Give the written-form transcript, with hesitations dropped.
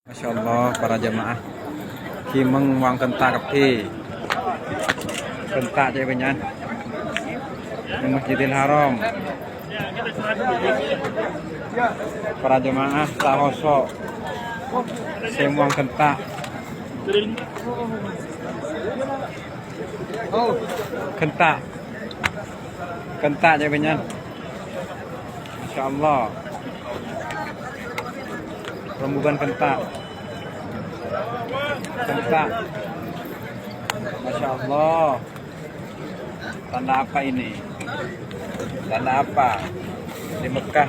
Masya Allah para jemaah Kimeng wang kentak kepi kentak je banyak di Masjidil Haram para jemaah tahoso semua kentak kentak kentak je banyak Masya Allah rembukan kentak kentak Masya Allah tanda apa ini tanda apa di Mekah